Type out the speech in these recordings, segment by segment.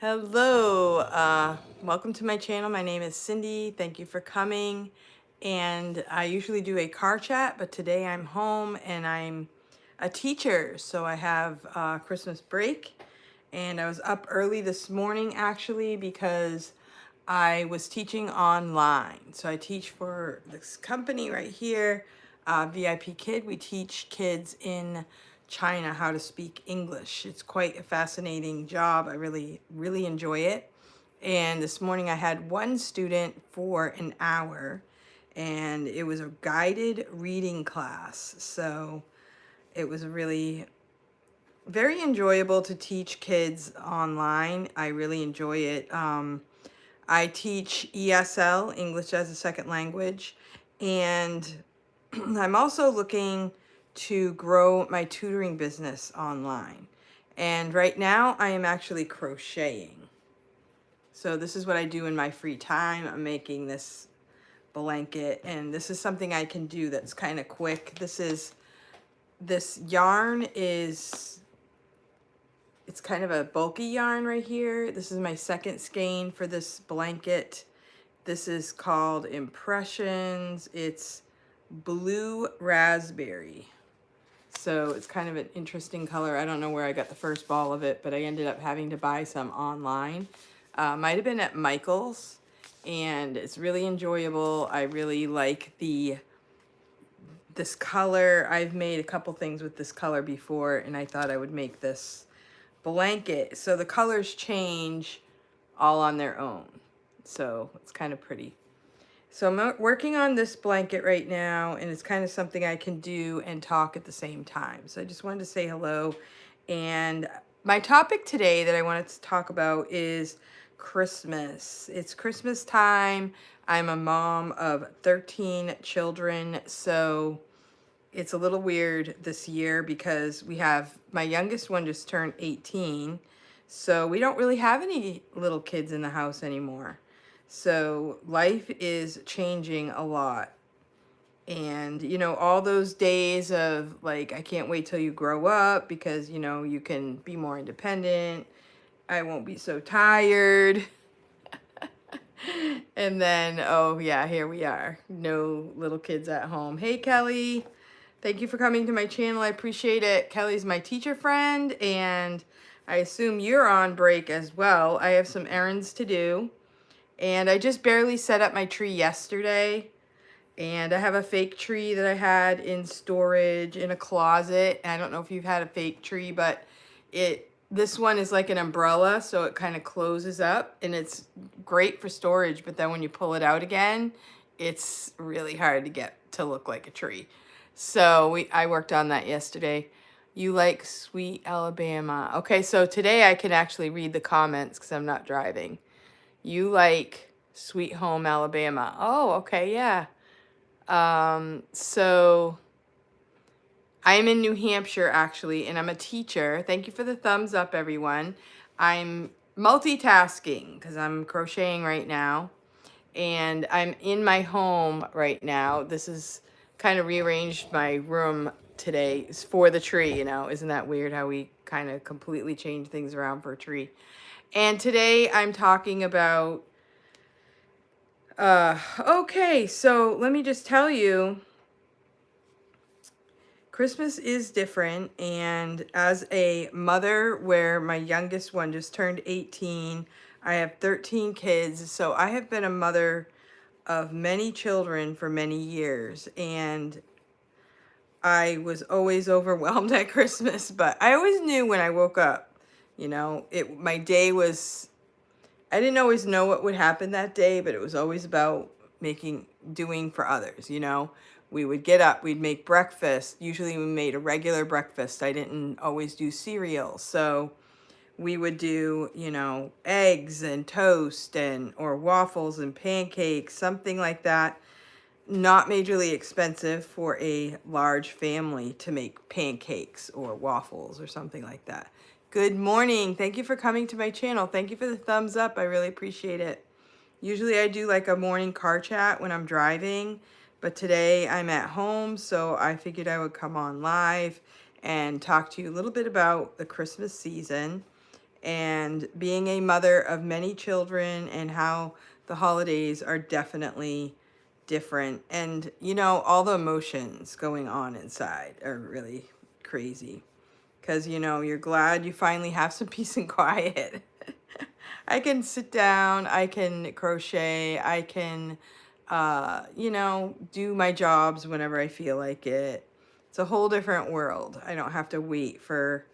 Hello, welcome to my channel. My name is Cindy. Thank you for coming. And I usually do a car chat, but today I'm home and I'm a teacher. So I have Christmas break and I was up early this morning actually because I was teaching online. So I teach for this company right here, VIP Kid. We teach kids in China how to speak English. It's quite a fascinating job. I really enjoy it. And this morning I had one student for an hour and it was a guided reading class. So it was really very enjoyable to teach kids online. I really enjoy it. I teach ESL, English as a Second Language, and I'm also looking to grow my tutoring business online. And right now I am actually crocheting. So this is what I do in my free time. I'm making this blanket and this is something I can do that's kind of quick. This yarn is, it's kind of a bulky yarn right here. This is my second skein for this blanket. This is called Impressions. It's blue raspberry. So it's kind of an interesting color. I don't know where I got the first ball of it, but I ended up having to buy some online. Might have been at Michael's, and it's really enjoyable. I really like this color. I've made a couple things with this color before, and I thought I would make this blanket. So the colors change all on their own. So it's kind of pretty. So I'm working on this blanket right now, and it's kind of something I can do and talk at the same time. So I just wanted to say hello. And my topic today that I wanted to talk about is Christmas. It's Christmas time. I'm a mom of 13 children, so it's a little weird this year because we have, my youngest one just turned 18, so we don't really have any little kids in the house anymore. So life is changing a lot. And, you know, all those days of like, I can't wait till you grow up because, you know, you can be more independent. I won't be so tired. And then, oh yeah, here we are. No little kids at home. Hey, Kelly. Thank you for coming to my channel. I appreciate it. Kelly's my teacher friend, and I assume you're on break as well. I have some errands to do. And I just barely set up my tree yesterday. And I have a fake tree that I had in storage in a closet. I don't know if you've had a fake tree, but this one is like an umbrella, so it kind of closes up and it's great for storage, but then when you pull it out again, it's really hard to get to look like a tree. So I worked on that yesterday. You like Sweet Alabama. Okay, so today I can actually read the comments because I'm not driving. You like Sweet Home Alabama. Oh, okay, yeah. So I'm in New Hampshire actually, and I'm a teacher. Thank you for the thumbs up, everyone. I'm multitasking because I'm crocheting right now, and I'm in my home right now. This is kind of rearranged my room today for the tree, you know. Isn't that weird how we kind of completely change things around for a tree? And today I'm talking about okay, so let me just tell you, Christmas is different, and as a mother where my youngest one just turned 18, I have 13 kids, so I have been a mother of many children for many years, and I was always overwhelmed at Christmas, but I always knew when I woke up, you know, my day was, I didn't always know what would happen that day, but it was always about doing for others, you know. We would get up, we'd make breakfast. Usually we made a regular breakfast. I didn't always do cereal. So we would do, you know, eggs and toast or waffles and pancakes, something like that. Not majorly expensive for a large family to make pancakes or waffles or something like that. Good morning. Thank you for coming to my channel. Thank you for the thumbs up. I really appreciate it. Usually I do like a morning car chat when I'm driving, but today I'm at home, so I figured I would come on live and talk to you a little bit about the Christmas season. and being a mother of many children and how the holidays are definitely different. And, you know, all the emotions going on inside are really crazy because, you know, you're glad you finally have some peace and quiet. I can sit down, I can crochet, I can, you know, do my jobs whenever I feel like it. It's a whole different world. I don't have to wait for,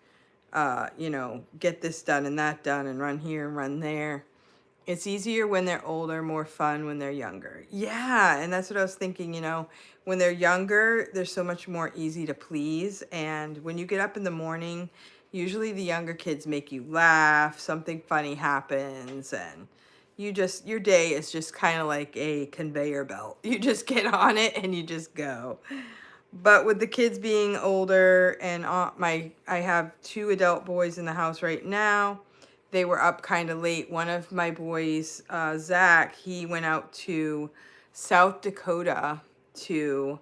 you know, get this done and that done and run here and run there. It's easier when they're older, more fun when they're younger. Yeah, and that's what I was thinking, you know, when they're younger, they're so much more easy to please. And when you get up in the morning, usually the younger kids make you laugh, something funny happens, and you just, your day is just kind of like a conveyor belt. You just get on it and you just go. But with the kids being older and I have two adult boys in the house right now. They were up kind of late. One of my boys, Zach, he went out to South Dakota to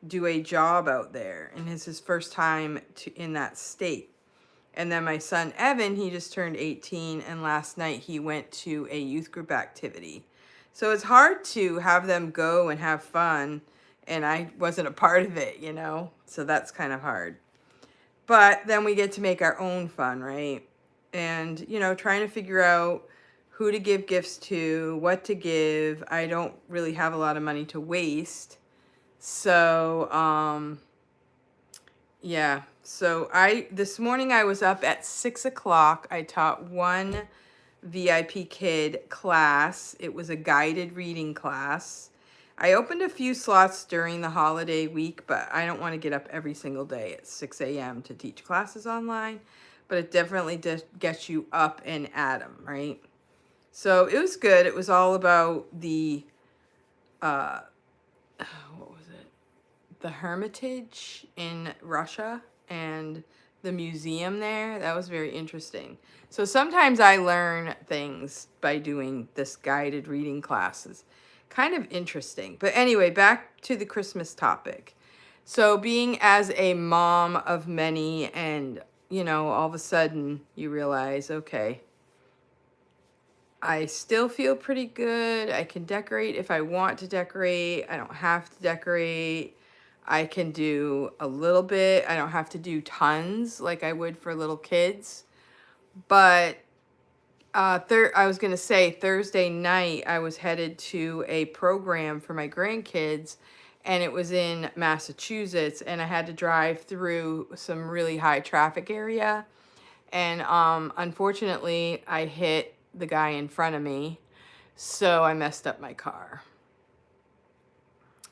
do a job out there, and it's his first time in that state. And then my son Evan, he just turned 18, and last night he went to a youth group activity. So it's hard to have them go and have fun, and I wasn't a part of it, you know? So that's kind of hard. But then we get to make our own fun, right? And, you know, trying to figure out who to give gifts to, what to give. I don't really have a lot of money to waste. So, yeah. So this morning I was up at 6 o'clock. I taught one VIP kid class. It was a guided reading class. I opened a few slots during the holiday week, but I don't want to get up every single day at 6 a.m. to teach classes online. But it definitely gets you up and at 'em, right? So it was good. It was all about the, what was it? The Hermitage in Russia and the museum there. That was very interesting. So sometimes I learn things by doing this guided reading classes. Kind of interesting. But anyway, back to the Christmas topic. So being as a mom of many, and, you know, all of a sudden you realize, okay, I still feel pretty good. I can decorate if I want to decorate. I don't have to decorate. I can do a little bit. I don't have to do tons like I would for little kids. But I was going to say Thursday night, I was headed to a program for my grandkids, and it was in Massachusetts, and I had to drive through some really high traffic area. And unfortunately, I hit the guy in front of me, so I messed up my car.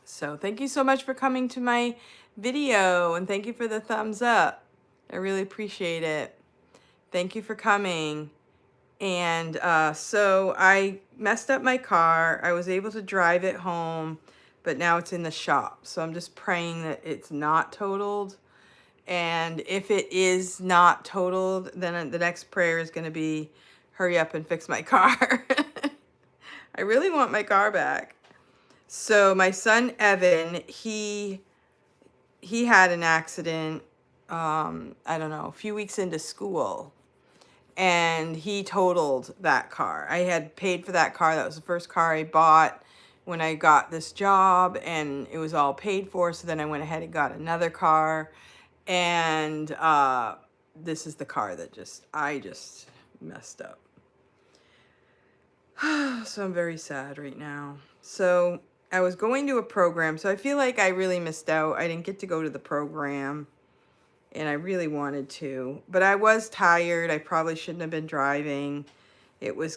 So thank you so much for coming to my video, and thank you for the thumbs up. I really appreciate it. Thank you for coming. And so I messed up my car. I was able to drive it home, but now it's in the shop. So I'm just praying that it's not totaled. And if it is not totaled, then the next prayer is going to be, hurry up and fix my car. I really want my car back. So my son Evan, he had an accident, I don't know, a few weeks into school. And he totaled that car. I had paid for that car. That was the first car I bought when I got this job, and it was all paid for. So then I went ahead and got another car. And this is the car that I just messed up. So I'm very sad right now. So I was going to a program. So I feel like I really missed out. I didn't get to go to the program. And I really wanted to, but I was tired. I probably shouldn't have been driving. It was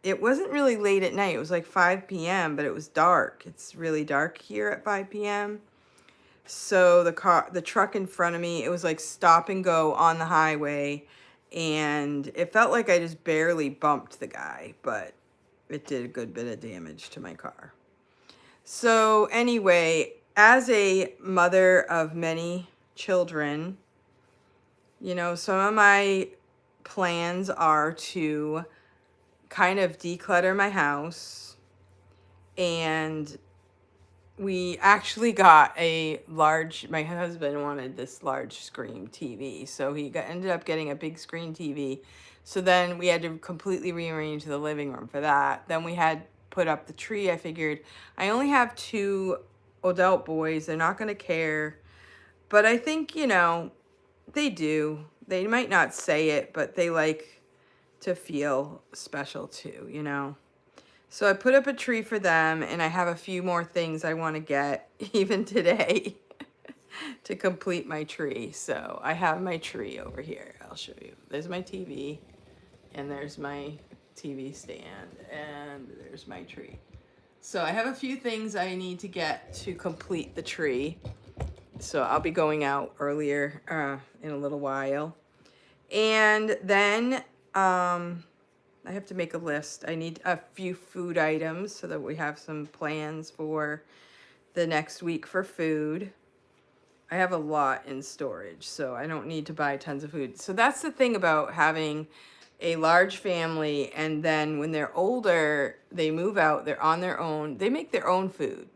it wasn't really late at night. It was like 5 p.m., but it was dark. It's really dark here at 5 p.m. So the truck in front of me, it was like stop and go on the highway. And it felt like I just barely bumped the guy, but it did a good bit of damage to my car. So anyway, as a mother of many children, you know, some of my plans are to kind of declutter my house, and we actually got my husband wanted this large screen TV, so ended up getting a big screen TV So then we had to completely rearrange the living room for that. Then we had put up the tree. I figured I only have 2 adult boys. They're not going to care. But I think, they do. They might not say it, but they like to feel special too. So I put up a tree for them, and I have a few more things I want to get even today to complete my tree. So I have my tree over here. I'll show you. There's my TV, and there's my TV stand, and there's my tree. So I have a few things I need to get to complete the tree. So I'll be going out earlier in a little while. And then I have to make a list. I need a few food items so that we have some plans for the next week for food. I have a lot in storage, so I don't need to buy tons of food. So that's the thing about having a large family, and then when they're older, they move out, they're on their own, they make their own food.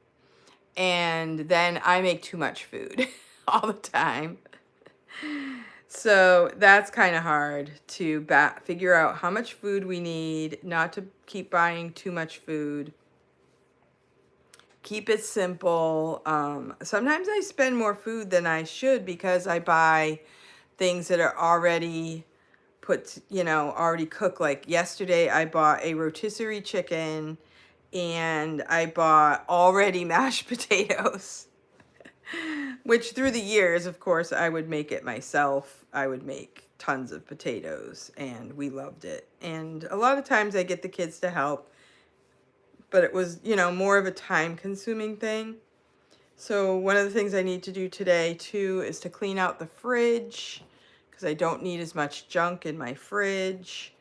And then I make too much food all the time. So that's kind of hard to figure out how much food we need, not to keep buying too much food. Keep it simple. Sometimes I spend more food than I should because I buy things that are already already cooked. Like yesterday, I bought a rotisserie chicken and I bought already mashed potatoes, which through the years, of course, I would make it myself. I would make tons of potatoes and we loved it. And a lot of times I get the kids to help, but it was, more of a time consuming thing. So one of the things I need to do today too is to clean out the fridge because I don't need as much junk in my fridge.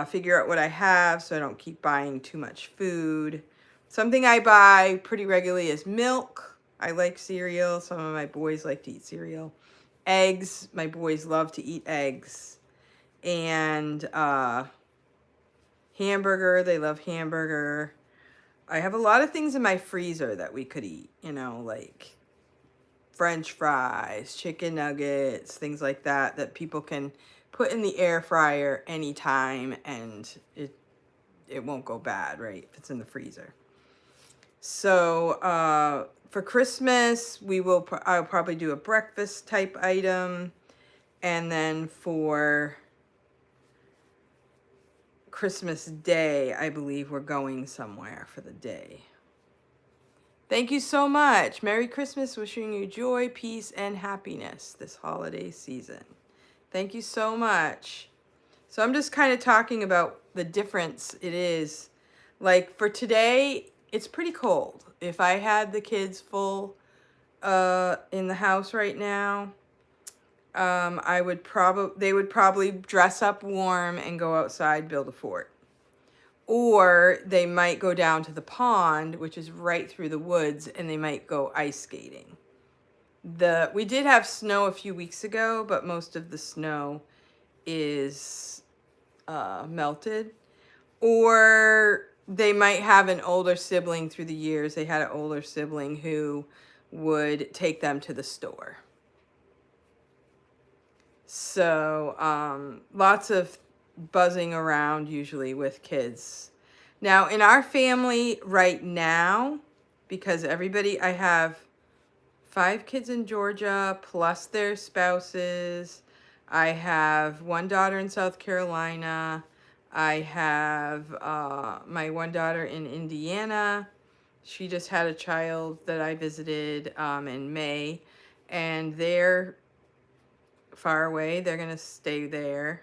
Figure out what I have so I don't keep buying too much food. Something I buy pretty regularly is milk. I like cereal. Some of my boys like to eat cereal. Eggs. My boys love to eat eggs. And hamburger. They love hamburger. I have a lot of things in my freezer that we could eat, like French fries, chicken nuggets, things like that people can put in the air fryer anytime and it won't go bad, right, if it's in the freezer. So for Christmas, I'll probably do a breakfast type item. And then for Christmas Day, I believe we're going somewhere for the day. Thank you so much. Merry Christmas. Wishing you joy, peace, and happiness this holiday season. Thank you so much. So I'm just kind of talking about the difference it is. Like for today, it's pretty cold. If I had the kids full in the house right now, they would probably dress up warm and go outside, build a fort. Or they might go down to the pond, which is right through the woods, and they might go ice skating. We did have snow a few weeks ago, but most of the snow is melted. Or they might have an older sibling through the years. They had an older sibling who would take them to the store. So lots of buzzing around usually with kids. Now in our family right now, because I have 5 kids in Georgia plus their spouses. I have 1 daughter in South Carolina. I have my 1 daughter in Indiana. She just had a child that I visited in May, and they're far away. They're going to stay there.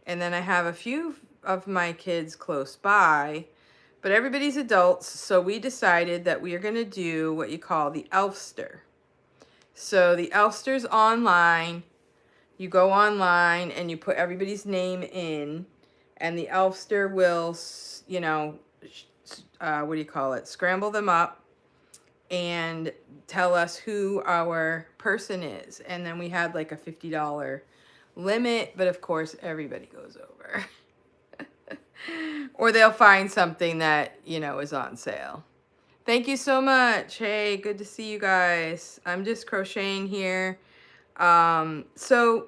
And then I have a few of my kids close by, but everybody's adults. So we decided that we are going to do what you call the Elfster. So the Elfster's online. You go online and you put everybody's name in, and the Elfster will, scramble them up and tell us who our person is. And then we had like a $50 limit, but of course everybody goes over. Or they'll find something that, is on sale. Thank you so much. Hey, good to see you guys. I'm just crocheting here. So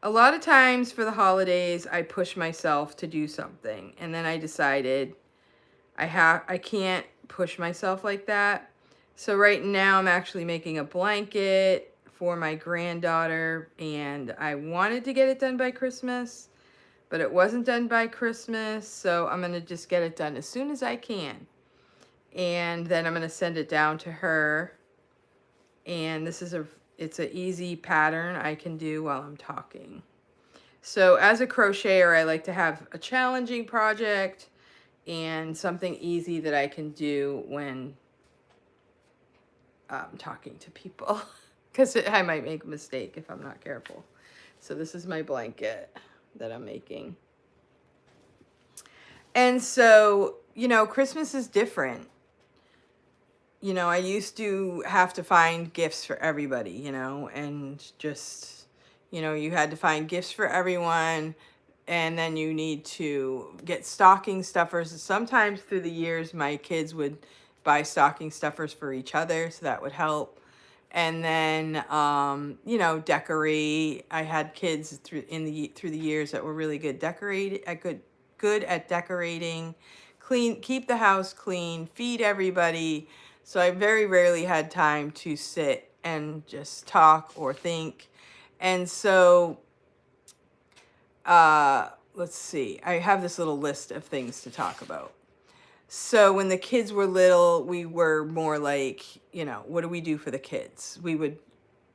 a lot of times for the holidays, I push myself to do something, and then I decided I can't push myself like that. So right now I'm actually making a blanket for my granddaughter, and I wanted to get it done by Christmas, but it wasn't done by Christmas, so I'm going to just get it done as soon as I can. And then I'm going to send it down to her. And it's an easy pattern I can do while I'm talking. So as a crocheter, I like to have a challenging project and something easy that I can do when talking to people, because I might make a mistake if I'm not careful. So this is my blanket that I'm making. And so, Christmas is different. I used to have to find gifts for everybody, and just, you had to find gifts for everyone, and then you need to get stocking stuffers. Sometimes through the years, my kids would buy stocking stuffers for each other, so that would help. And then, decorate. I had kids through the years that were really good good at decorating, keep the house clean, feed everybody. So I very rarely had time to sit and just talk or think. And so, let's see, I have this little list of things to talk about. So when the kids were little, we were more like, what do we do for the kids? We would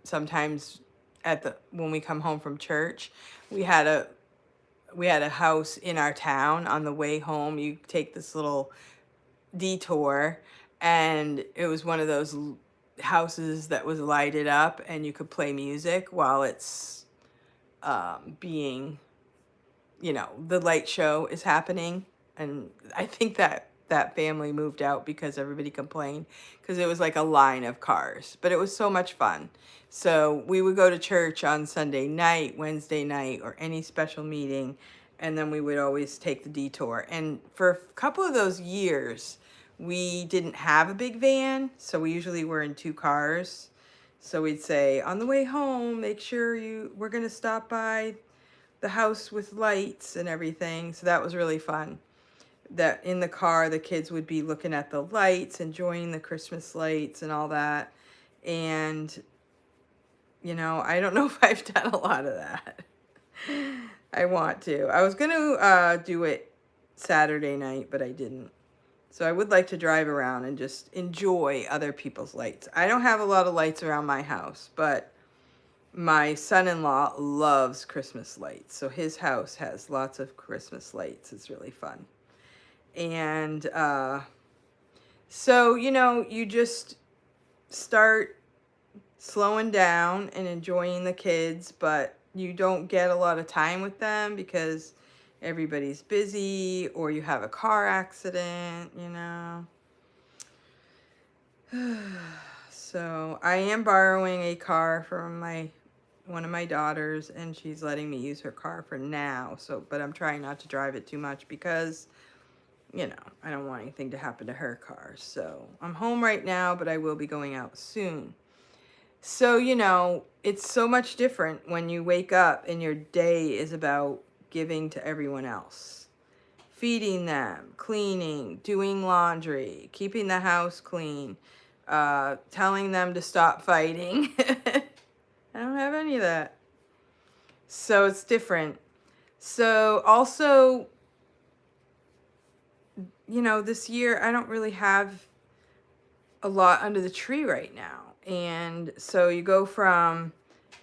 sometimes when we come home from church, we had a house in our town. On the way home, you take this little detour, and it was one of those houses that was lighted up, and you could play music while it's being, the light show is happening. And I think that family moved out because everybody complained, because it was like a line of cars, but it was so much fun. So we would go to church on Sunday night, Wednesday night, or any special meeting, and then we would always take the detour. And for a couple of those years, we didn't have a big van, so we usually were in 2 cars. So we'd say, on the way home, make sure we're going to stop by the house with lights and everything. So that was really fun. That in the car, the kids would be looking at the lights, enjoying the Christmas lights and all that. And, I don't know if I've done a lot of that. I want to. I was going to do it Saturday night, but I didn't. So I would like to drive around and just enjoy other people's lights. I don't have a lot of lights around my house, but my son-in-law loves Christmas lights. So his house has lots of Christmas lights. It's really fun. And so, you just start slowing down and enjoying the kids, but you don't get a lot of time with them because everybody's busy, or you have a car accident, So I am borrowing a car from one of my daughters, and she's letting me use her car for now. So, but I'm trying not to drive it too much because, I don't want anything to happen to her car. So I'm home right now, but I will be going out soon. So, it's so much different when you wake up and your day is about giving to everyone else. Feeding them, cleaning, doing laundry, keeping the house clean, telling them to stop fighting. I don't have any of that. So it's different. So also, this year I don't really have a lot under the tree right now. And so you go from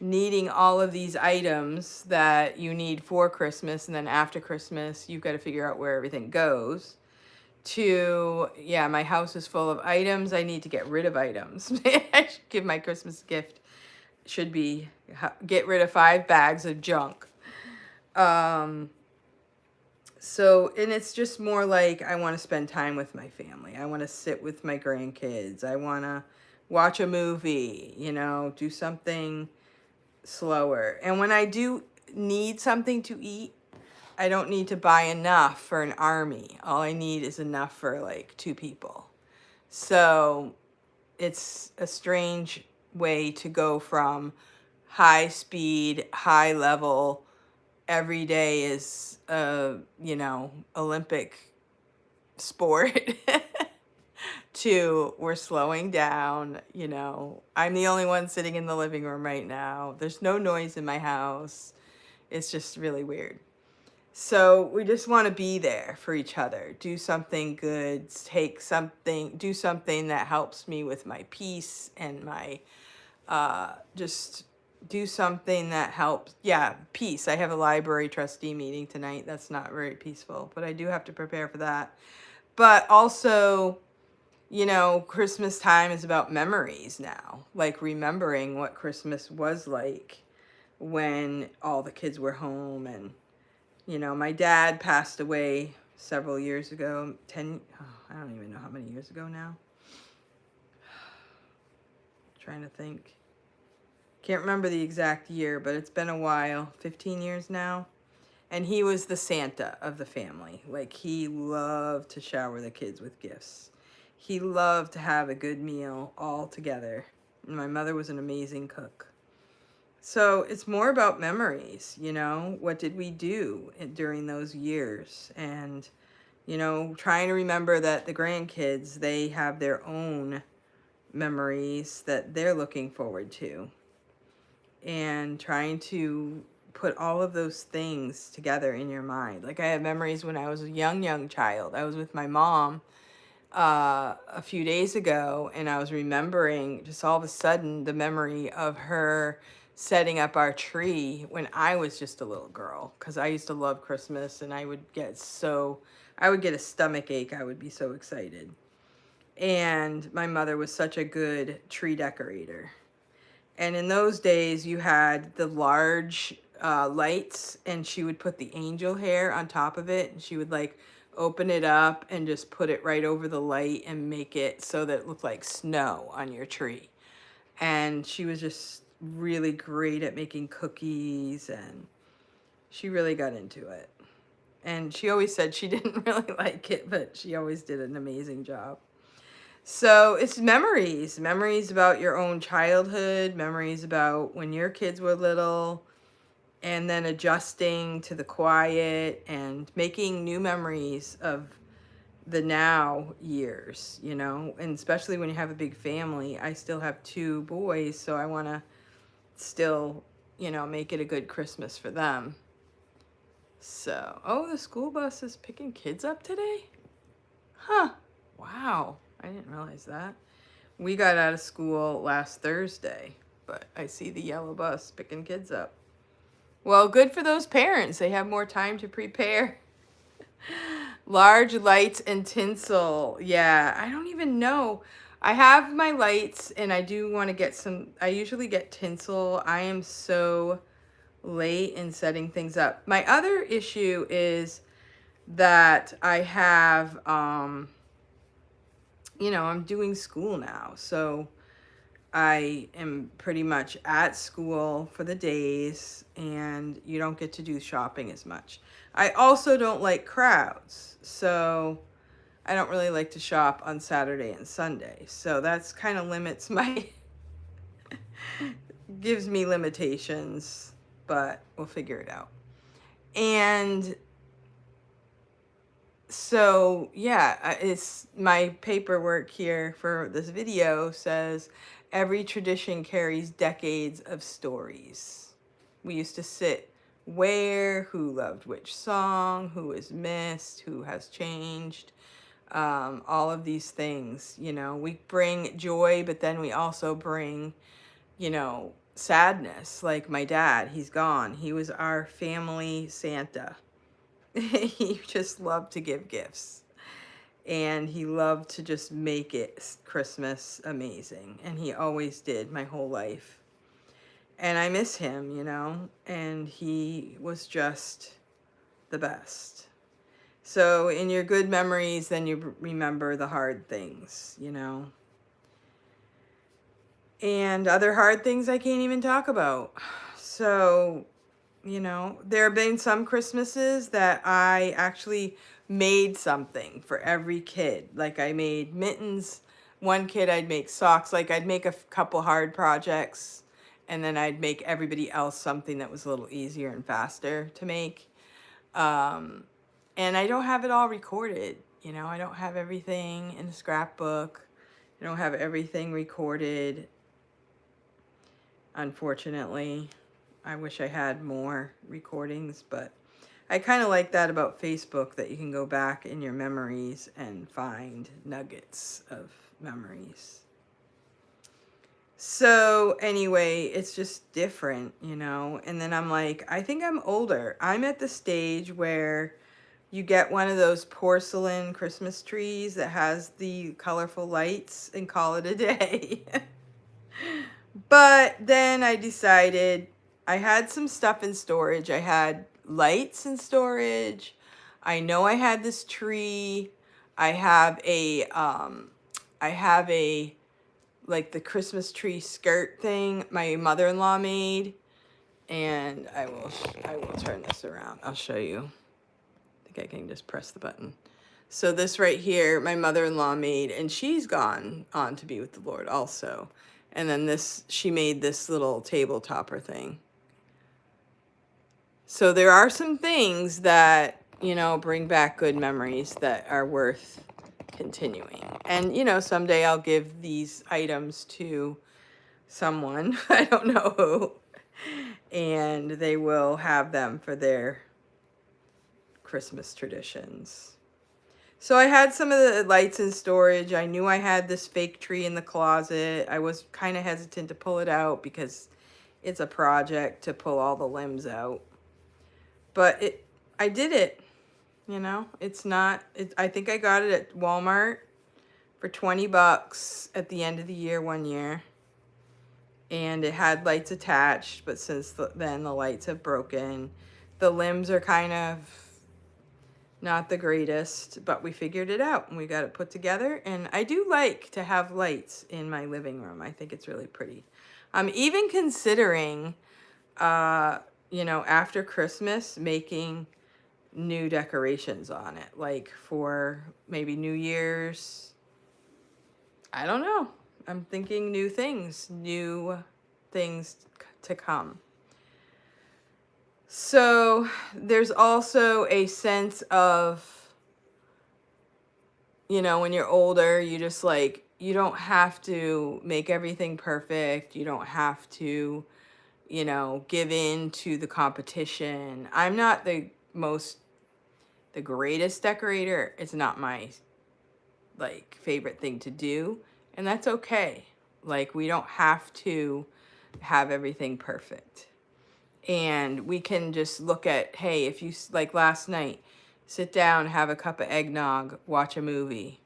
needing all of these items that you need for Christmas, and then after Christmas, you've got to figure out where everything goes, to, my house is full of items. I need to get rid of items. I should give my Christmas gift, should be get rid of 5 bags of junk. So, and it's just more like I want to spend time with my family. I want to sit with my grandkids. I want to watch a movie, do something slower. And when I do need something to eat, I don't need to buy enough for an army. All I need is enough for like 2 people. So it's a strange way to go from high speed, high level, every day is Olympic sport to we're slowing down, I'm the only one sitting in the living room right now. There's no noise in my house. It's just really weird. So we just want to be there for each other. Do something good, do something that helps me with my peace and my just do something that helps. Yeah, peace. I have a library trustee meeting tonight. That's not very peaceful, but I do have to prepare for that. But also, Christmas time is about memories now, like remembering what Christmas was like when all the kids were home. And, my dad passed away several years ago, I don't even know how many years ago now. Trying to think. Can't remember the exact year, but it's been a while, 15 years now. And he was the Santa of the family. Like, he loved to shower the kids with gifts. He loved to have a good meal all together. And my mother was an amazing cook. So it's more about memories, what did we do during those years? And, trying to remember that the grandkids, they have their own memories that they're looking forward to. And trying to put all of those things together in your mind. Like, I have memories when I was a young child. I was with my mom a few days ago, and I was remembering just all of a sudden the memory of her setting up our tree when I was just a little girl, because I used to love Christmas, and I would get a stomach ache. I would be so excited. And my mother was such a good tree decorator. And in those days, you had the large lights, and she would put the angel hair on top of it, and she would like open it up and just put it right over the light and make it so that it looked like snow on your tree. And she was just really great at making cookies, and she really got into it. And she always said she didn't really like it, but she always did an amazing job. So it's memories about your own childhood, memories about when your kids were little, and then adjusting to the quiet and making new memories of the now years, and especially when you have a big family. I still have 2 boys, so I want to still, make it a good Christmas for them. So, oh, the school bus is picking kids up today? Huh. Wow. I didn't realize that. We got out of school last Thursday, but I see the yellow bus picking kids up. Well, good for those parents. They have more time to prepare. Large lights and tinsel. Yeah, I don't even know. I have my lights, and I do want to get some. I usually get tinsel. I am so late in setting things up. My other issue is that I have I'm doing school now, so I am pretty much at school for the days, and you don't get to do shopping as much. I also don't like crowds, so I don't really like to shop on Saturday and Sunday. So that's kind of limits my, gives me limitations, but we'll figure it out. And so, yeah, it's my paperwork here for this video says every tradition carries decades of stories. We used to sit where, who loved which song, who was missed, who has changed, all of these things. We bring joy, but then we also bring, sadness. Like my dad, he's gone. He was our family Santa. He just loved to give gifts, and he loved to just make it Christmas amazing, and he always did my whole life. And I miss him, and he was just the best. So in your good memories, then you remember the hard things, and other hard things I can't even talk about. So there have been some Christmases that I actually made something for every kid. Like, I made mittens. One kid I'd make socks. Like, I'd make a couple hard projects, and then I'd make everybody else something that was a little easier and faster to make. Um, and I don't have it all recorded. You know, I don't have everything in a scrapbook. I don't have everything recorded, unfortunately. I wish I had more recordings, but I kind of like that about Facebook, that you can go back in your memories and find nuggets of memories. So anyway, it's just different, you know. And then I'm like, I think I'm older. I'm at the stage where you get one of those porcelain Christmas trees that has the colorful lights and call it a day. But then I decided I had some stuff in storage. I had lights in storage. I know I had this tree. I have a like the Christmas tree skirt thing my mother-in-law made, and I will turn this around. I'll show you. I think I can just press the button. So this right here, my mother-in-law made, and she's gone on to be with the Lord also. And then this, she made this little table topper thing. So there are some things that, you know, bring back good memories that are worth continuing. And, you know, someday I'll give these items to someone, I don't know who, and they will have them for their Christmas traditions. So I had some of the lights in storage. I knew I had this fake tree in the closet. I was kind of hesitant to pull it out because it's a project to pull all the limbs out. But I did it, you know. It's not, I think I got it at Walmart for $20 at the end of the year one year. And it had lights attached, but since then the lights have broken. The limbs are kind of not the greatest, but we figured it out and we got it put together. And I do like to have lights in my living room. I think it's really pretty. I'm even considering, you know, after Christmas, making new decorations on it, like for maybe New Year's. I don't know. I'm thinking new things to come. So there's also a sense of, you know, when you're older, you just like, you don't have to make everything perfect. You don't have to, you know, give in to the competition. I'm not the greatest decorator. It's not my like favorite thing to do, and that's okay. Like, we don't have to have everything perfect. And we can just look at, hey, if you, like last night, sit down, have a cup of eggnog, watch a movie.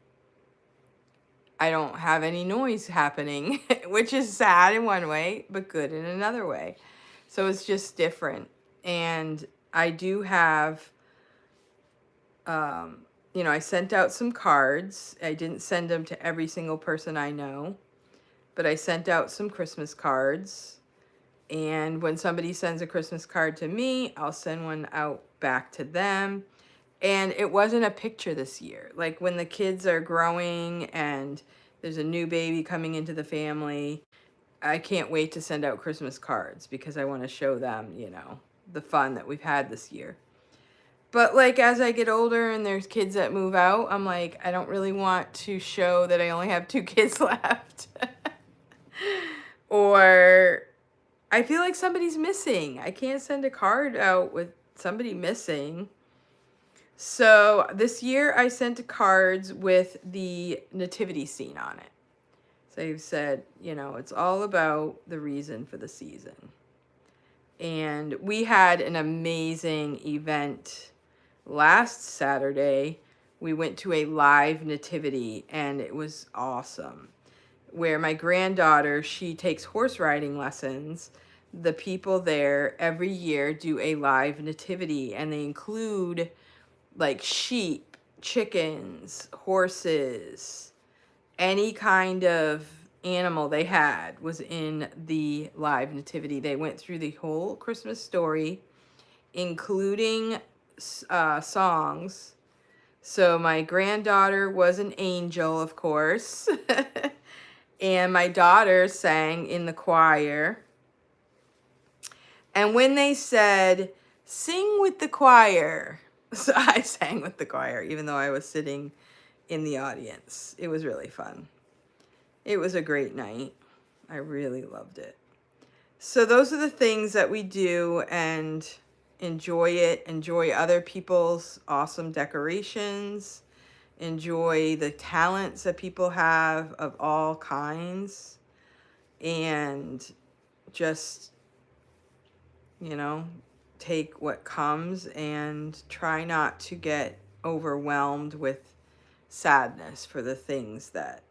I don't have any noise happening, which is sad in one way, but good in another way. So it's just different. And I do have, you know, I sent out some cards. I didn't send them to every single person I know, but I sent out some Christmas cards. And when somebody sends a Christmas card to me, I'll send one out back to them. And it wasn't a picture this year. Like when the kids are growing and there's a new baby coming into the family, I can't wait to send out Christmas cards because I want to show them, you know, the fun that we've had this year. But like as I get older and there's kids that move out, I'm like, I don't really want to show that I only have 2 kids left. Or I feel like somebody's missing. I can't send a card out with somebody missing. So this year I sent cards with the nativity scene on it. So you've said, you know, it's all about the reason for the season. And we had an amazing event last Saturday. We went to a live nativity and it was awesome. Where my granddaughter, she takes horse riding lessons. The people there every year do a live nativity, and they include like sheep, chickens, horses, any kind of animal they had was in the live nativity. They went through the whole Christmas story, including songs. So my granddaughter was an angel, of course. And my daughter sang in the choir. And when they said, sing with the choir, so I sang with the choir, even though I was sitting in the audience. It was really fun. It was a great night. I really loved it. So those are the things that we do, and enjoy it. Enjoy other people's awesome decorations. Enjoy the talents that people have of all kinds. And just, you know, take what comes and try not to get overwhelmed with sadness for the things that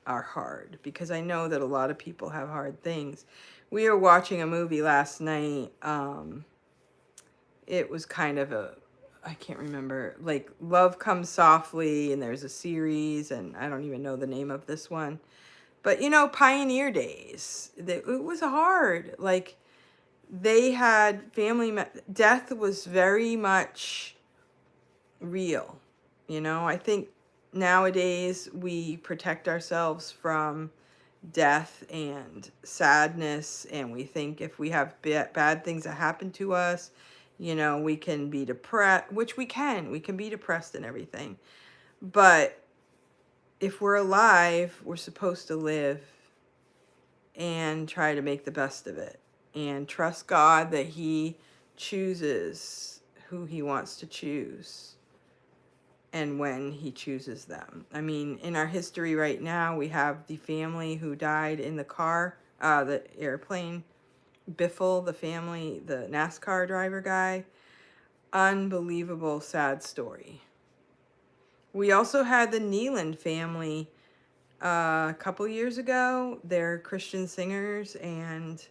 are hard, because I know that a lot of people have hard things. We were watching a movie last night. It was kind of a, I can't remember, like Love Comes Softly, and there's a series, and I don't even know the name of this one. But you know, Pioneer Days, it was hard. Like, they had death was very much real. You know, I think nowadays we protect ourselves from death and sadness, and we think if we have bad things that happen to us, you know, we can be depressed, which we can be depressed and everything. But if we're alive, we're supposed to live and try to make the best of it, and trust God that He chooses who He wants to choose and when He chooses them. I mean, in our history right now, we have the family who died in the car, the airplane, Biffle, the family, the NASCAR driver guy. Unbelievable, sad story. We also had the Nealon family a couple years ago. They're Christian singers, and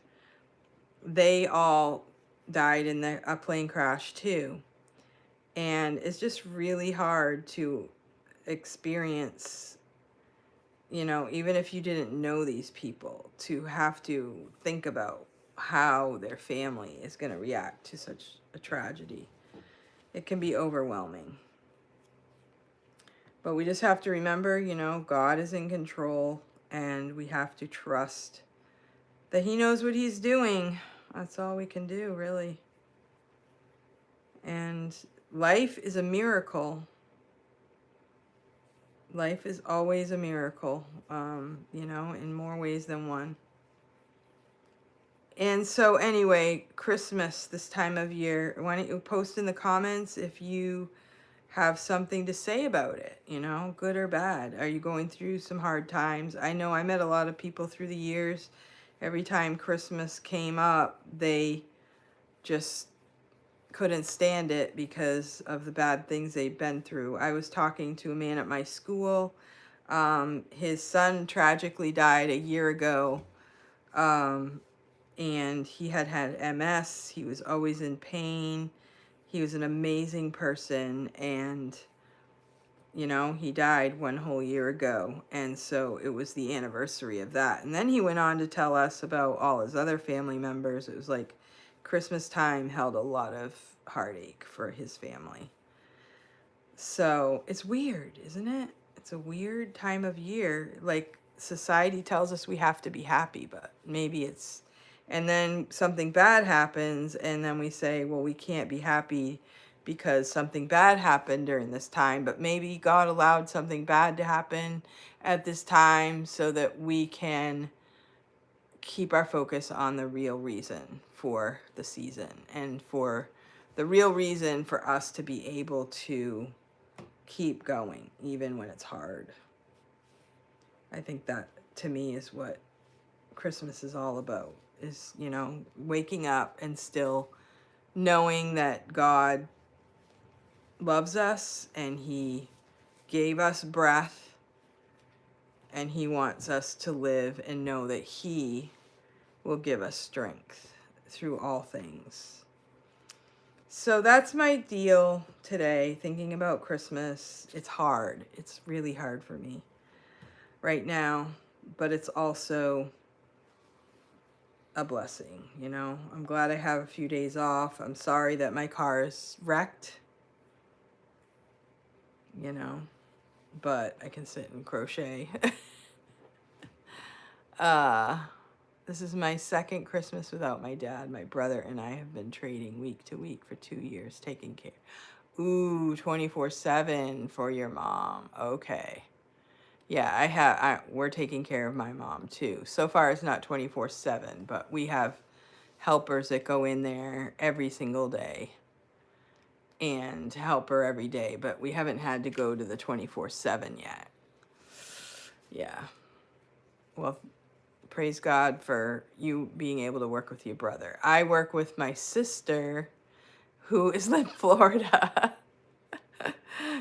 they all died in a plane crash too. And it's just really hard to experience, you know, even if you didn't know these people, to have to think about how their family is going to react to such a tragedy. It can be overwhelming. But we just have to remember, you know, God is in control, and we have to trust that He knows what He's doing. That's all we can do, really. And life is a miracle. Life is always a miracle, you know, in more ways than one. And so anyway, Christmas, this time of year, why don't you post in the comments if you have something to say about it, you know, good or bad. Are you going through some hard times? I know I met a lot of people through the years. Every time Christmas came up, they just couldn't stand it because of the bad things they'd been through. I was talking to a man at my school. His son tragically died a year ago. And he had MS. He was always in pain. He was an amazing person, and you know, he died one whole year ago, and so it was the anniversary of that. And then he went on to tell us about all his other family members. It was like Christmas time held a lot of heartache for his family. So it's weird, isn't it? It's a weird time of year. Like, society tells us we have to be happy, but maybe it's, and then something bad happens, and then we say, well, we can't be happy because something bad happened during this time, but maybe God allowed something bad to happen at this time so that we can keep our focus on the real reason for the season, and for the real reason for us to be able to keep going even when it's hard. I think that, to me, is what Christmas is all about, is, you know, waking up and still knowing that God loves us, and He gave us breath, and He wants us to live and know that He will give us strength through all things. So that's my deal today, thinking about Christmas. It's hard. It's really hard for me right now, but it's also a blessing, you know. I'm glad I have a few days off. I'm sorry that my car is wrecked, you know, but I can sit and crochet. uh This is my second Christmas without my dad. My brother and I have been trading week to week for 2 years, taking care. Ooh, 24/7 for your mom. Okay. Yeah, we're taking care of my mom too. So far it's not 24/7, but we have helpers that go in there every single day and help her every day, but we haven't had to go to the 24/7 yet. Yeah. Well, praise God for you being able to work with your brother. I work with my sister who is in Florida.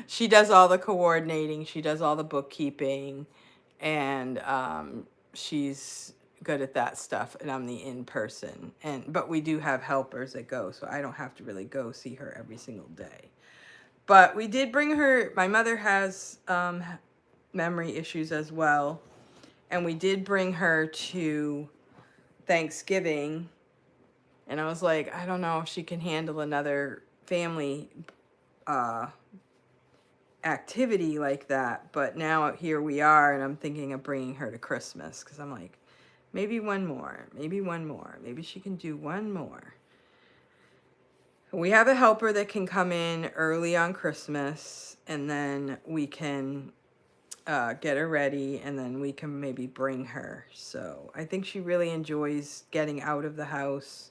She does all the coordinating, she does all the bookkeeping, and she's good at that stuff, and I'm the in-person. But we do have helpers that go, so I don't have to really go see her every single day. But we did bring her, my mother has memory issues as well, and we did bring her to Thanksgiving, and I was like, I don't know if she can handle another family activity like that, but now here we are, and I'm thinking of bringing her to Christmas, because I'm like, maybe one more, maybe she can do one more. We have a helper that can come in early on Christmas, and then we can get her ready, and then we can maybe bring her. So I think she really enjoys getting out of the house,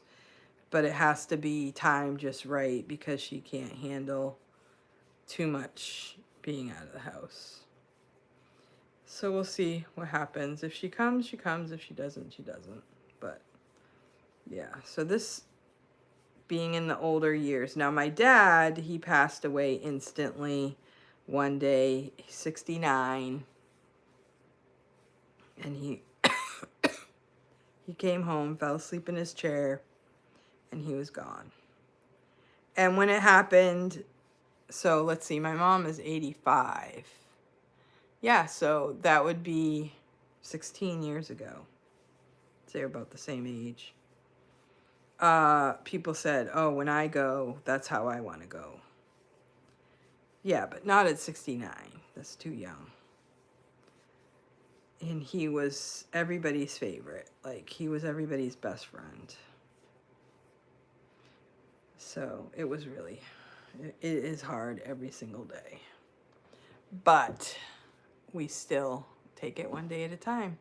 but it has to be timed just right because she can't handle too much being out of the house. So we'll see what happens. If she comes, she comes. If she doesn't, she doesn't. But yeah, so this being in the older years. Now my dad, he passed away instantly one day, 69, and he he came home, fell asleep in his chair, and he was gone. And when it happened, so let's see, my mom is 85. Yeah, so that would be 16 years ago. They're about the same age. People said, oh, when I go, that's how I want to go. Yeah, but not at 69. That's too young. And he was everybody's favorite. Like, he was everybody's best friend. So it was really, it is hard every single day. But we still take it one day at a time.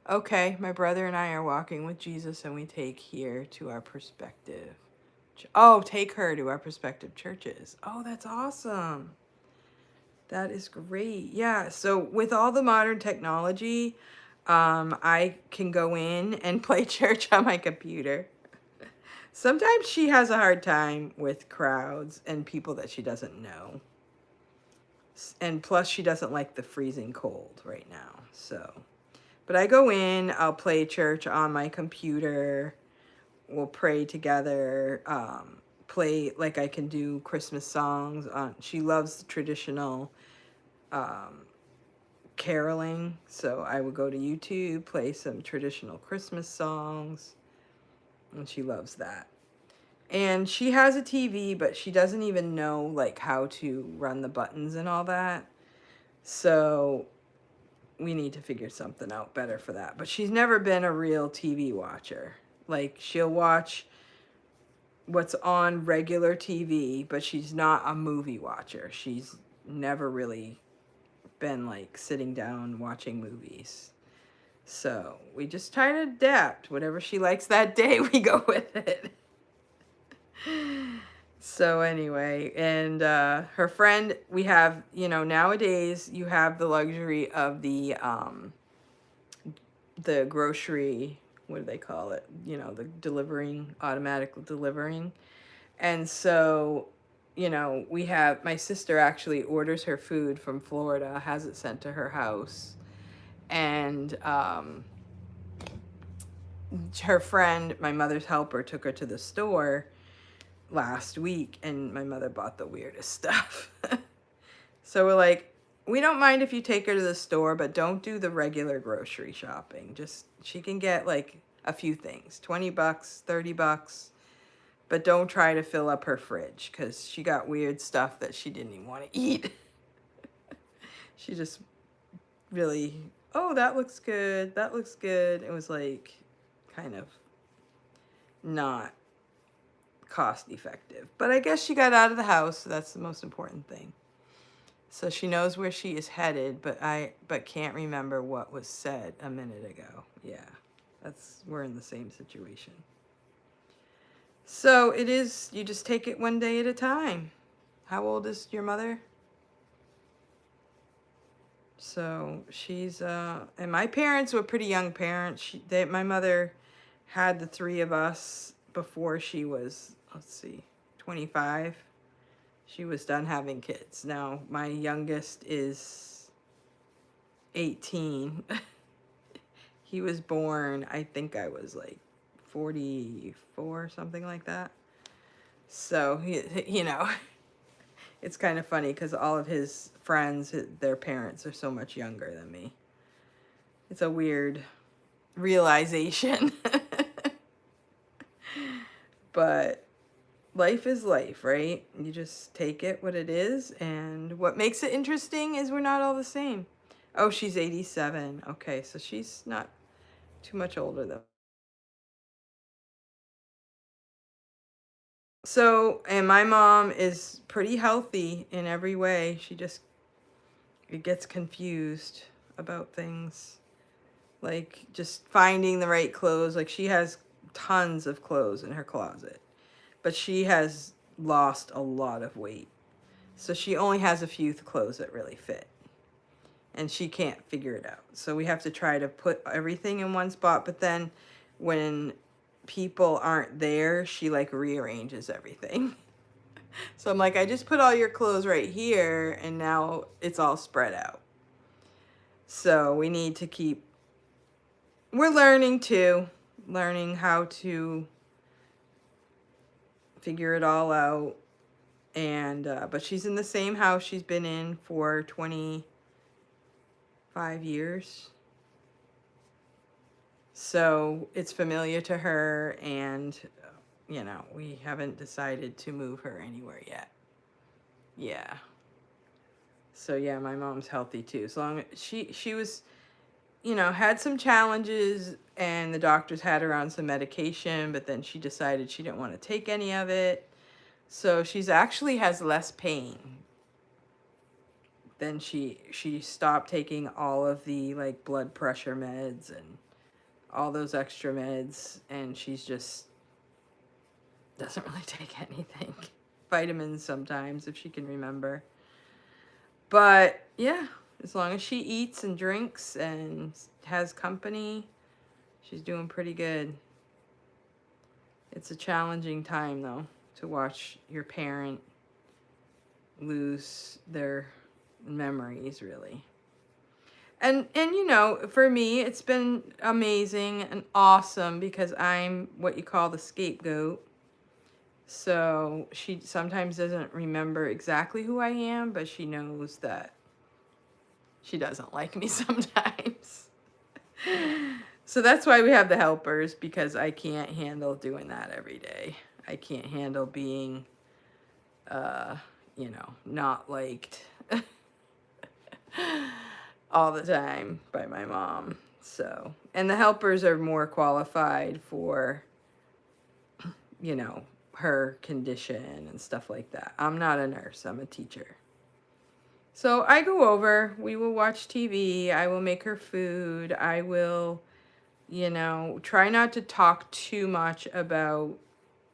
Okay, my brother and I are walking with Jesus, and we take here to our perspective. Oh, take her to our prospective churches. Oh, that's awesome. That is great. Yeah, so with all the modern technology, I can go in and play church on my computer. Sometimes she has a hard time with crowds and people that she doesn't know. And plus, she doesn't like the freezing cold right now, so. But I go in, I'll play church on my computer, we'll pray together, play, like I can do Christmas songs. She loves the traditional caroling, so I would go to YouTube, play some traditional Christmas songs, and she loves that. And she has a TV, but she doesn't even know like how to run the buttons and all that. So we need to figure something out better for that. But she's never been a real TV watcher. Like, she'll watch what's on regular TV, but she's not a movie watcher. She's never really been like sitting down watching movies. So we just try to adapt. Whatever she likes that day, we go with it. So anyway, and her friend, we have, you know, nowadays you have the luxury of the grocery, what do they call it? You know, the delivering, automatic delivering. And so, you know, we have, my sister actually orders her food from Florida, has it sent to her house. And her friend, my mother's helper, took her to the store last week, and my mother bought the weirdest stuff. So we're like, we don't mind if you take her to the store, but don't do the regular grocery shopping. Just, she can get like a few things, $20, $30, but don't try to fill up her fridge, because she got weird stuff that she didn't even want to eat. She just really oh, that looks good. That looks good. It was like kind of not cost effective. But I guess she got out of the house, so that's the most important thing. So she knows where she is headed, but can't remember what was said a minute ago. Yeah. We're in the same situation. So it is, you just take it one day at a time. How old is your mother? So she's and my parents were pretty young parents. My mother had the three of us before she was, let's see, 25. She was done having kids. Now my youngest is 18. He was born, I think I was like 44, something like that. So you know, it's kind of funny because all of his friends, their parents are so much younger than me. It's a weird realization. But life is life, right? You just take it what it is, and what makes it interesting is we're not all the same. Oh, she's 87. Okay, so she's not too much older though. So, and my mom is pretty healthy in every way. She just gets confused about things. Like just finding the right clothes. Like she has tons of clothes in her closet, but she has lost a lot of weight. So she only has a few clothes that really fit. And she can't figure it out. So we have to try to put everything in one spot, but then when people aren't there, she like rearranges everything. So I'm like, I just put all your clothes right here and now it's all spread out. So we need to keep, we're learning too, learning how to figure it all out. And, but she's in the same house she's been in for 25 years. So it's familiar to her, and you know, we haven't decided to move her anywhere yet. Yeah. So yeah, my mom's healthy too. As long as she was, you know, had some challenges and the doctors had her on some medication, but then she decided she didn't want to take any of it. So she's actually has less pain. Then she stopped taking all of the like blood pressure meds and all those extra meds, and she's just doesn't really take anything. Vitamins sometimes, if she can remember. But yeah, as long as she eats and drinks and has company, she's doing pretty good. It's a challenging time though, to watch your parent lose their memories, really. And you know, for me, it's been amazing and awesome because I'm what you call the scapegoat. So she sometimes doesn't remember exactly who I am, but she knows that she doesn't like me sometimes. So that's why we have the helpers, because I can't handle doing that every day. I can't handle being, you know, not liked all the time by my mom. So, and the helpers are more qualified for, you know, her condition and stuff like that. I'm not a nurse, I'm a teacher. So I go over, we will watch TV, I will make her food, I will, you know, try not to talk too much about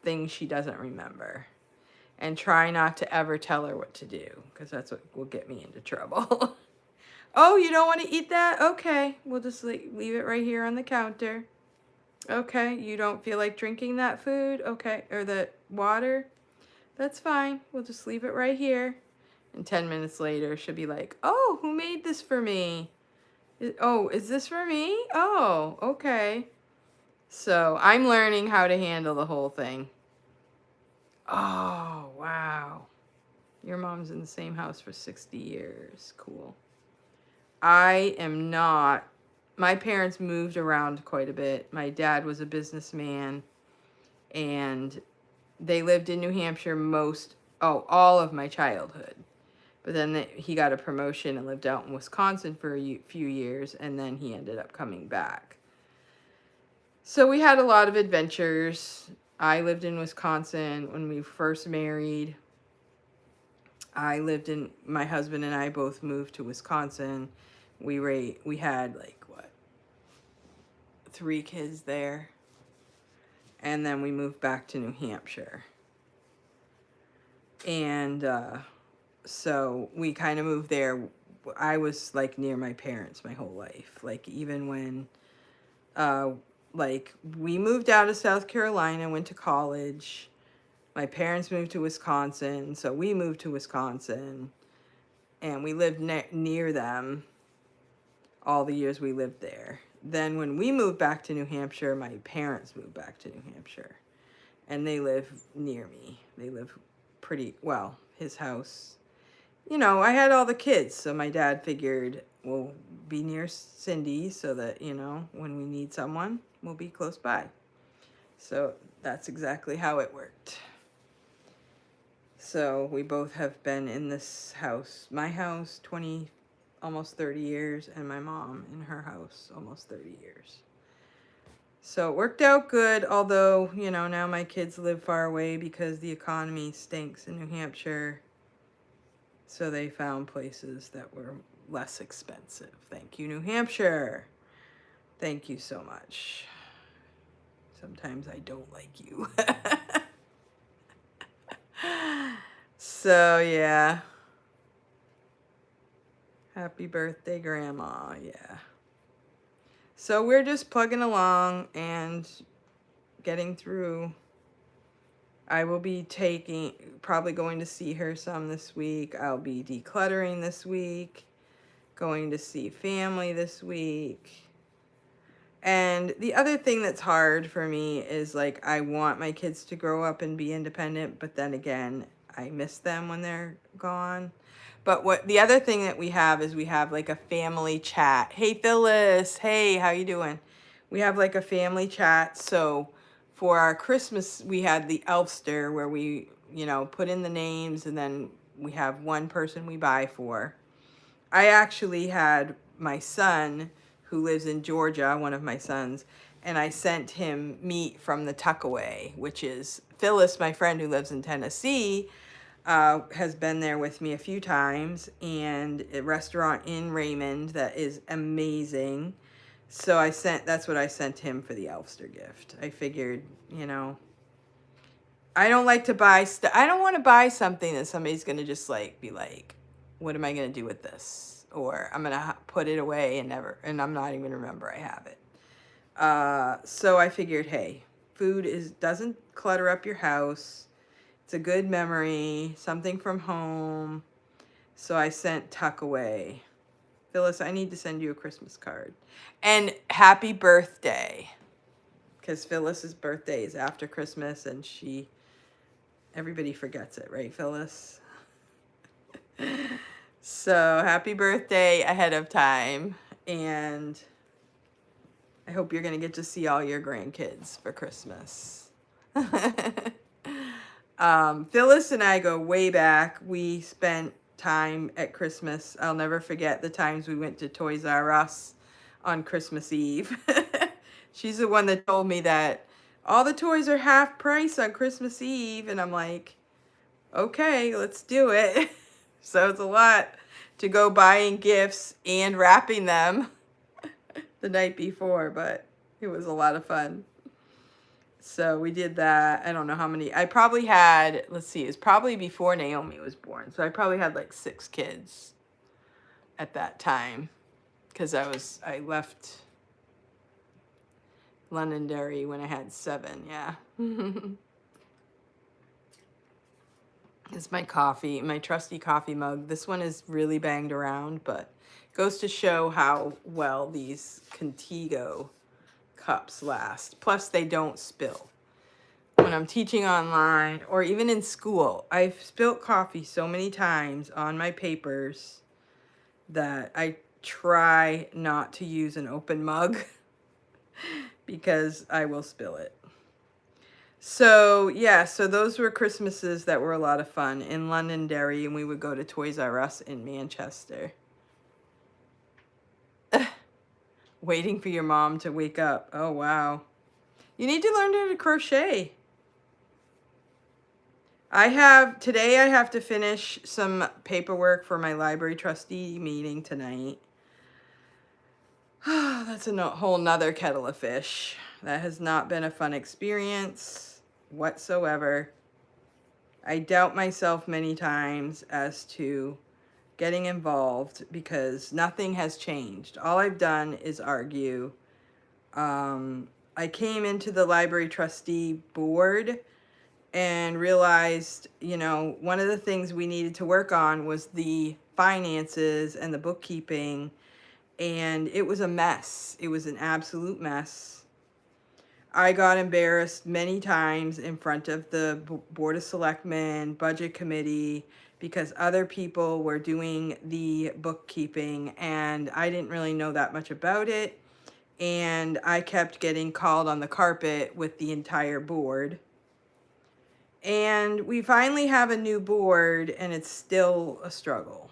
things she doesn't remember. And try not to ever tell her what to do, because that's what will get me into trouble. Oh, you don't want to eat that? Okay, we'll just leave it right here on the counter. Okay, you don't feel like drinking that food? Okay, or the water? That's fine. We'll just leave it right here. And 10 minutes later, she'll be like, oh, who made this for me? Oh, is this for me? Oh, okay. So I'm learning how to handle the whole thing. Oh, wow. Your mom's in the same house for 60 years. Cool. I am not. My parents moved around quite a bit. My dad was a businessman, and they lived in New Hampshire all of my childhood. But then he got a promotion and lived out in Wisconsin for a few years, and then he ended up coming back. So we had a lot of adventures. I lived in Wisconsin when we first married. My husband and I both moved to Wisconsin. We had like, what, 3 kids there. And then we moved back to New Hampshire. And so we kind of moved there. I was like near my parents my whole life. Like even when like we moved out of South Carolina, went to college. My parents moved to Wisconsin, so we moved to Wisconsin, and we lived near them all the years we lived there. Then when we moved back to New Hampshire, my parents moved back to New Hampshire, and they live near me. They live pretty well. His house, you know, I had all the kids, so my dad figured we'll be near Cindy so that, you know, when we need someone, we'll be close by. So that's exactly how it worked. So we both have been in this house, my house, almost 30 years, and my mom in her house almost 30 years. So it worked out good, although, you know, now my kids live far away because the economy stinks in New Hampshire. So they found places that were less expensive. Thank you, New Hampshire. Thank you so much. Sometimes I don't like you. So, yeah. Happy birthday, Grandma. Yeah. So we're just plugging along and getting through. I will be probably going to see her some this week. I'll be decluttering this week, going to see family this week. And the other thing that's hard for me is, like, I want my kids to grow up and be independent, but then again, I miss them when they're gone. But the other thing that we have is we have like a family chat. Hey Phyllis, hey, how you doing? We have like a family chat. So for our Christmas, we had the Elfster where we, you know, put in the names, and then we have one person we buy for. I actually had my son who lives in Georgia, one of my sons, and I sent him meat from the Tuckaway, which is Phyllis, my friend who lives in Tennessee, has been there with me a few times, and a restaurant in Raymond that is amazing. So that's what I sent him for the Elfster gift. I figured, you know, I don't like to buy stuff. I don't want to buy something that somebody's going to just like be like, what am I going to do with this? Or I'm going to put it away and I'm not even remember I have it. So I figured, hey, food doesn't clutter up your house. It's a good memory, something from home. So I sent Tuckaway. Phyllis, I need to send you a Christmas card. And happy birthday. Because Phyllis's birthday is after Christmas, and everybody forgets it, right, Phyllis? So happy birthday ahead of time. And I hope you're going to get to see all your grandkids for Christmas. Phyllis and I go way back. We spent time at Christmas. I'll never forget the times we went to Toys R Us on Christmas Eve. She's the one that told me that all the toys are half price on Christmas Eve. And I'm like, okay, let's do it. So it's a lot to go buying gifts and wrapping them the night before, but it was a lot of fun. So we did that. I don't know how many. I probably had, let's see, it was probably before Naomi was born. So I probably had like 6 kids at that time, because I left Londonderry when I had 7. Yeah. It's my coffee, my trusty coffee mug. This one is really banged around, but goes to show how well these Contigo cups last. Plus they don't spill. When I'm teaching online or even in school, I've spilt coffee so many times on my papers that I try not to use an open mug because I will spill it. So, yeah, so those were Christmases that were a lot of fun in Londonderry, and we would go to Toys R Us in Manchester. Waiting for your mom to wake up. Oh, wow. You need to learn how to crochet. Today I have to finish some paperwork for my library trustee meeting tonight. That's a whole nother kettle of fish. That has not been a fun experience whatsoever. I doubt myself many times as to getting involved because nothing has changed. All I've done is argue. I came into the library trustee board and realized, one of the things we needed to work on was the finances and the bookkeeping, and it was a mess. It was an absolute mess. I got embarrassed many times in front of the Board of Selectmen, Budget Committee, because other people were doing the bookkeeping and I didn't really know that much about it. And I kept getting called on the carpet with the entire board. And we finally have a new board and it's still a struggle.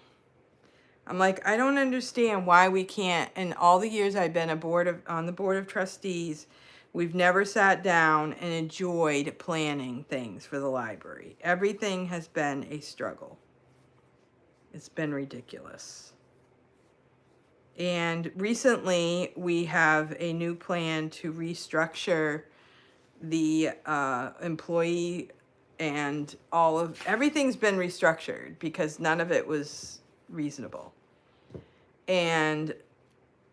I'm like, I don't understand why we can't, in all the years I've been on the board of trustees, we've never sat down and enjoyed planning things for the library. Everything has been a struggle. It's been ridiculous. And recently we have a new plan to restructure the employee, and everything's been restructured because none of it was reasonable. And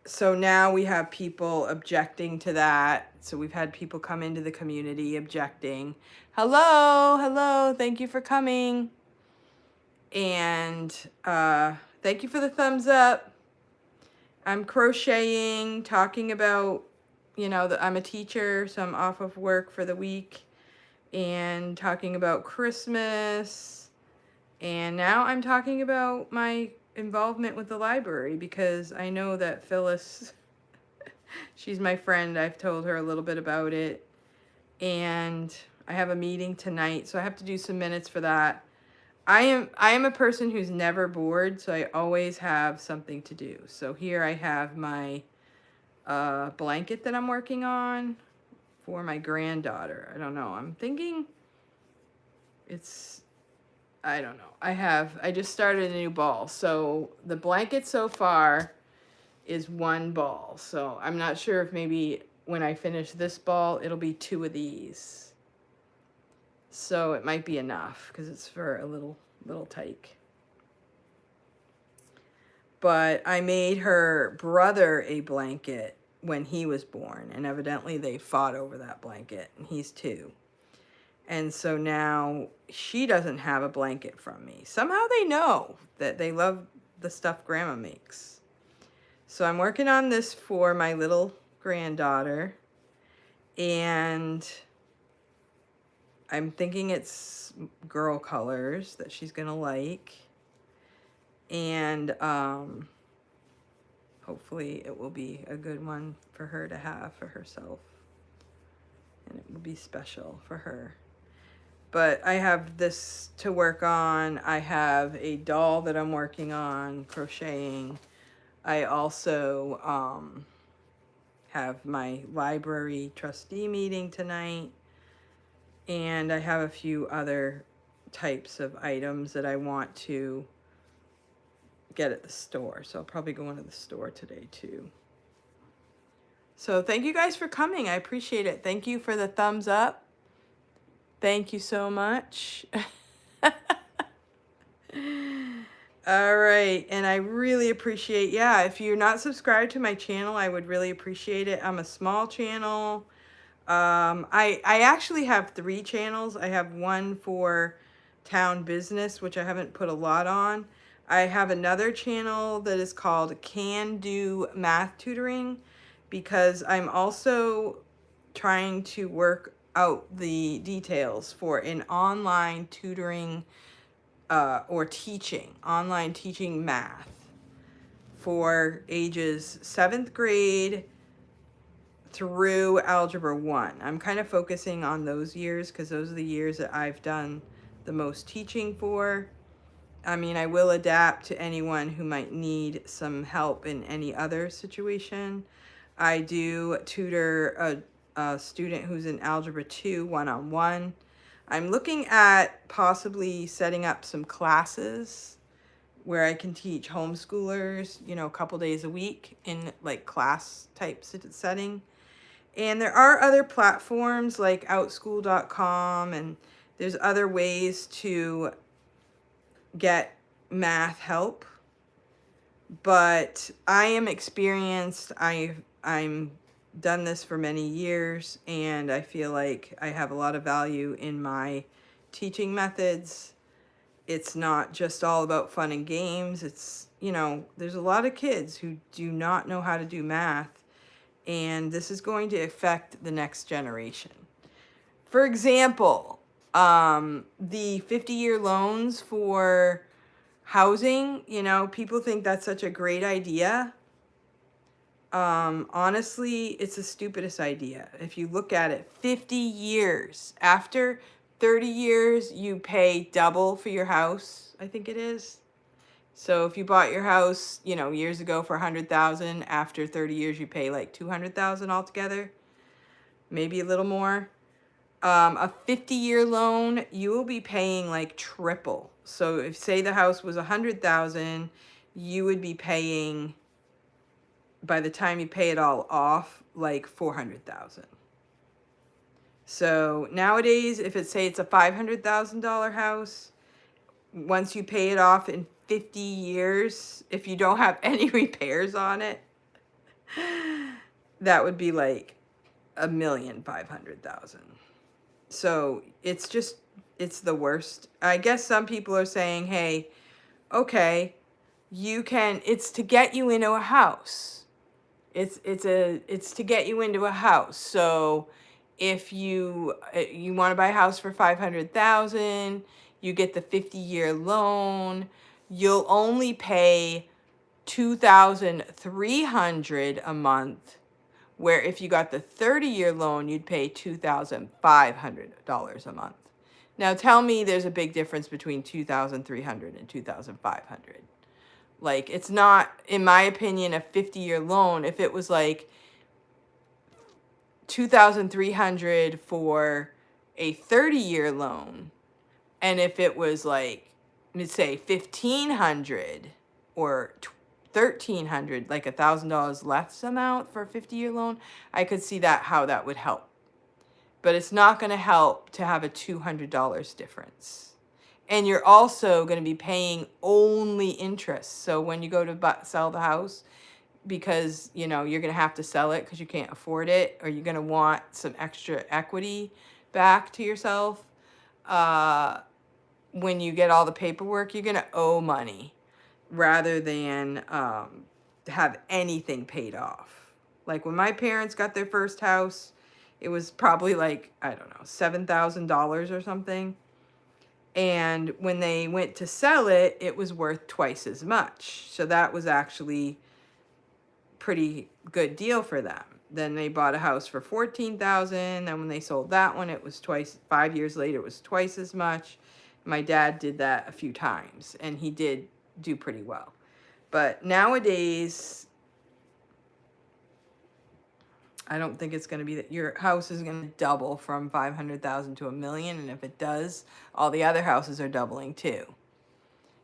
so now we have people objecting to that. So we've had people come into the community objecting. Hello, thank you for coming. And thank you for the thumbs up. I'm crocheting, talking about, that I'm a teacher, so I'm off of work for the week, and talking about Christmas. And now I'm talking about my involvement with the library because I know that Phyllis, she's my friend. I've told her a little bit about it. And I have a meeting tonight, so I have to do some minutes for that. I am a person who's never bored, so I always have something to do. So here I have my blanket that I'm working on for my granddaughter. I don't know. I'm thinking I don't know. I just started a new ball. So the blanket so far is one ball. So I'm not sure if maybe when I finish this ball, it'll be 2 of these. So it might be enough because it's for a little tyke. But I made her brother a blanket when he was born, and evidently they fought over that blanket, and he's 2. And so now she doesn't have a blanket from me. Somehow they know that they love the stuff Grandma makes. So I'm working on this for my little granddaughter, and I'm thinking it's girl colors that she's gonna like, and hopefully it will be a good one for her to have for herself, and it will be special for her. But I have this to work on. I have a doll that I'm working on crocheting. I also have my library trustee meeting tonight. And I have a few other types of items that I want to get at the store. So I'll probably go into the store today too. So thank you guys for coming. I appreciate it. Thank you for the thumbs up. Thank you so much. All right. And I really appreciate, if you're not subscribed to my channel, I would really appreciate it. I'm a small channel. I actually have 3 channels. I have one for town business, which I haven't put a lot on. I have another channel that is called Can Do Math Tutoring, because I'm also trying to work out the details for an online tutoring or online teaching math for ages 7th grade through Algebra 1. I'm kind of focusing on those years because those are the years that I've done the most teaching for. I mean, I will adapt to anyone who might need some help in any other situation. I do tutor a student who's in Algebra 2 one-on-one. I'm looking at possibly setting up some classes where I can teach homeschoolers, you know, a couple days a week in like class type setting. And there are other platforms like outschool.com, and there's other ways to get math help. But I am experienced. I'm done this for many years, and I feel like I have a lot of value in my teaching methods. It's not just all about fun and games. It's, you know, there's a lot of kids who do not know how to do math, and this is going to affect the next generation. For example, the 50-year loans for housing, you know, people think that's such a great idea. Honestly, it's the stupidest idea. If you look at it, 50 years. After 30 years, you pay double for your house, I think it is. So if you bought your house, you know, years ago for 100,000, after 30 years, you pay like 200,000 altogether, maybe a little more. A 50-year loan, you will be paying like triple. So if say the house was 100,000, you would be paying, by the time you pay it all off, like 400,000. So nowadays, if it's say it's a $500,000 house, once you pay it off in 50 years, if you don't have any repairs on it, that would be like $1,500,000. So it's just, it's the worst. I guess some people are saying, hey, okay, you can, it's to get you into a house. It's to get you into a house. So if you want to buy a house for 500,000, you get the 50-year loan, you'll only pay $2,300 a month, where if you got the 30-year loan, you'd pay $2,500 a month. Now tell me there's a big difference between $2,300 and $2,500. Like, it's not, in my opinion, a 50-year loan. If it was like $2,300 for a 30-year loan, and if it was like, let's say $1,500 or $1,300, like $1,000 less amount for a 50-year loan, I could see that how that would help. But it's not going to help to have a $200 difference. And you're also going to be paying only interest. So when you go to sell the house, because, you know, you're going to have to sell it because you can't afford it, or you're going to want some extra equity back to yourself, when you get all the paperwork, you're going to owe money rather than have anything paid off. Like when my parents got their first house, it was probably like, I don't know, $7,000 or something. And when they went to sell it, it was worth twice as much. So that was actually pretty good deal for them. Then they bought a house for $14,000. And when they sold that one, it was twice. 5 years later, it was twice as much. My dad did that a few times, and he did do pretty well. But nowadays, I don't think it's going to be that your house is going to double from 500,000 to $1 million. And if it does, all the other houses are doubling too.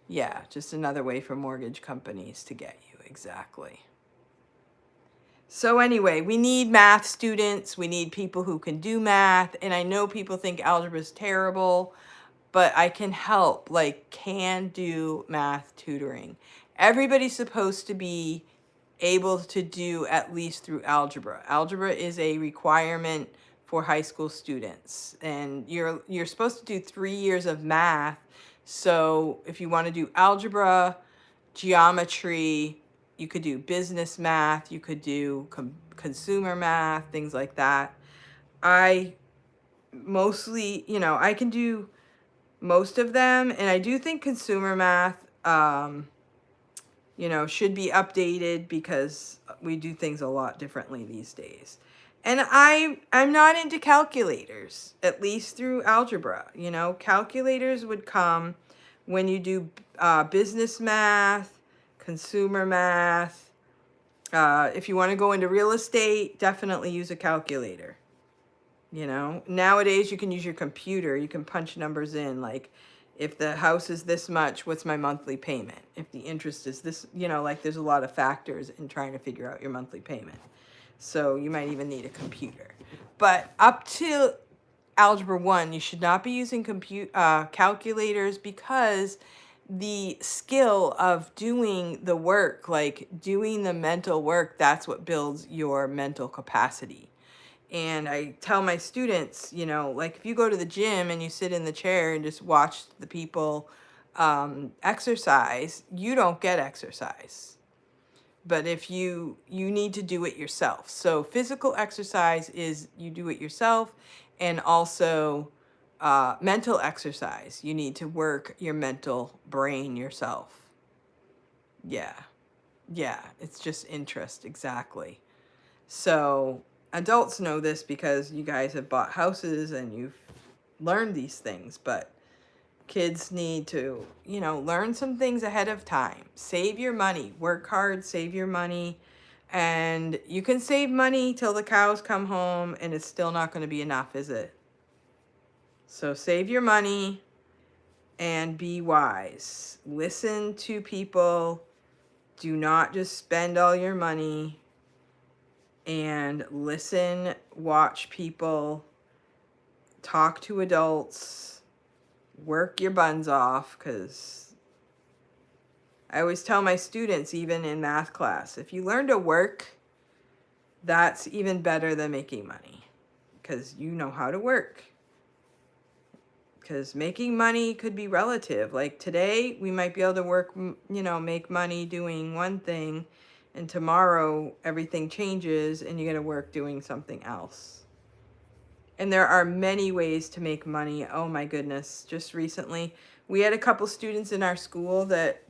Yeah, just another way for mortgage companies to get you. Exactly. So anyway, we need math students. We need people who can do math. And I know people think algebra is terrible, but I can help, like can do math tutoring. Everybody's supposed to be able to do at least through algebra. Algebra is a requirement for high school students, and you're supposed to do 3 years of math. So if you want to do algebra, geometry, you could do business math, you could do consumer math, things like that. I mostly, you know, I can do most of them, and I do think consumer math you know, should be updated because we do things a lot differently these days. And I'm not into calculators, at least through algebra. You know, calculators would come when you do business math, consumer math. If you want to go into real estate, definitely use a calculator. You know, nowadays you can use your computer. You can punch numbers in, like if the house is this much, what's my monthly payment? If the interest is this, you know, like there's a lot of factors in trying to figure out your monthly payment. So you might even need a computer. But up to Algebra 1, you should not be using calculators, because the skill of doing the work, like doing the mental work, that's what builds your mental capacity. And I tell my students, you know, like if you go to the gym and you sit in the chair and just watch the people exercise, you don't get exercise. But if you need to do it yourself. So physical exercise is you do it yourself, and also mental exercise. You need to work your mental brain yourself. Yeah. Yeah. It's just interest. Exactly. So adults know this because you guys have bought houses and you've learned these things, but kids need to, you know, learn some things ahead of time. Save your money. Work hard, save your money. And you can save money till the cows come home and it's still not going to be enough, is it? So save your money and be wise. Listen to people. Do not just spend all your money. And listen, watch people, talk to adults, work your buns off, because I always tell my students, even in math class, if you learn to work, that's even better than making money, because you know how to work. Because making money could be relative. Like today, we might be able to work, you know, make money doing one thing, and tomorrow everything changes and you got to work doing something else. And there are many ways to make money. Oh my goodness. Just recently, we had a couple students in our school that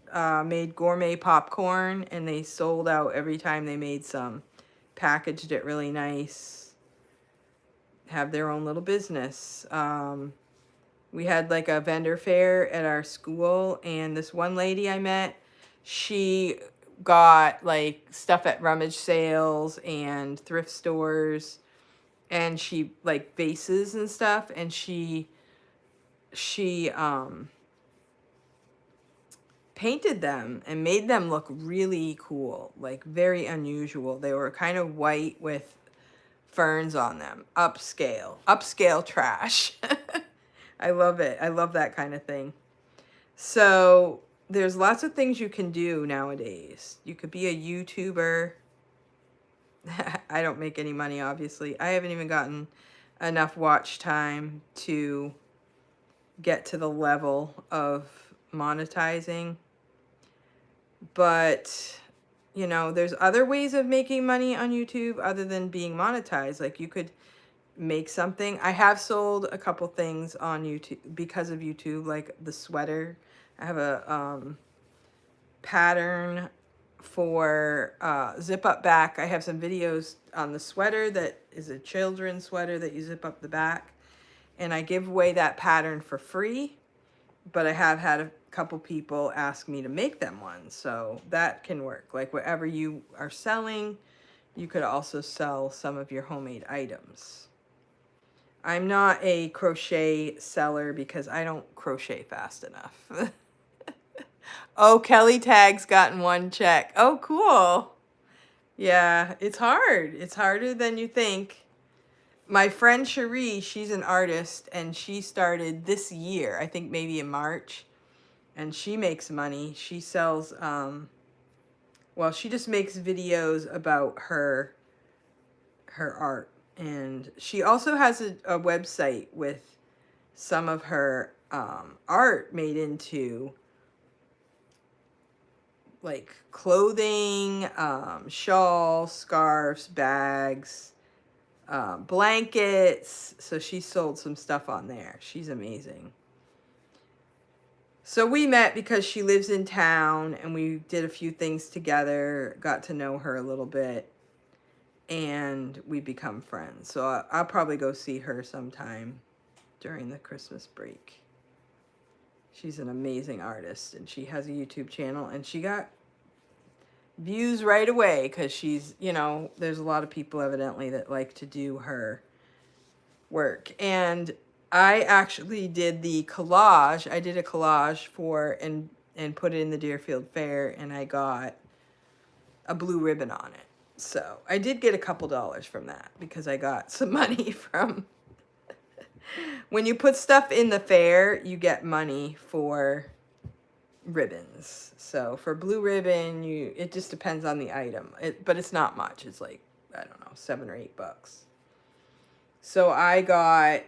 made gourmet popcorn, and they sold out every time they made some. Packaged it really nice. Have their own little business. We had like a vendor fair at our school, and this one lady I met, she got like stuff at rummage sales and thrift stores, and she like vases and stuff, and she painted them and made them look really cool, like very unusual. They were kind of white with ferns on them. Upscale trash. I love it. I love that kind of thing. So there's lots of things you can do nowadays. You could be a YouTuber. I don't make any money, obviously. I haven't even gotten enough watch time to get to the level of monetizing. But, you know, there's other ways of making money on YouTube other than being monetized. Like you could make something. I have sold a couple things on YouTube because of YouTube, like the sweater. I have a pattern for zip up back. I have some videos on the sweater that is a children's sweater that you zip up the back, and I give away that pattern for free, but I have had a couple people ask me to make them one, so that can work. Like whatever you are selling, you could also sell some of your homemade items. I'm not a crochet seller because I don't crochet fast enough. Oh, Kelly Tag's gotten one check. Oh, cool. Yeah, it's hard. It's harder than you think. My friend Cherie, she's an artist, and she started this year, I think maybe in March, and she makes money. She sells, well, she just makes videos about her art. And she also has a website with some of her art made into like clothing, shawls, scarves, bags, blankets. So she sold some stuff on there. She's amazing. So we met because she lives in town, and we did a few things together, got to know her a little bit. and we become friends. So I'll probably go see her sometime during the Christmas break. She's an amazing artist, and she has a YouTube channel, and she got views right away because she's, you know, there's a lot of people evidently that like to do her work. And I actually did the collage. I did a collage for and put it in the Deerfield Fair, and I got a blue ribbon on it. So I did get a couple dollars from that because I got some money from when you put stuff in the fair, you get money for ribbons. So for blue ribbon, it just depends on the item. But it's not much. It's like, I don't know, $7 or $8. So I got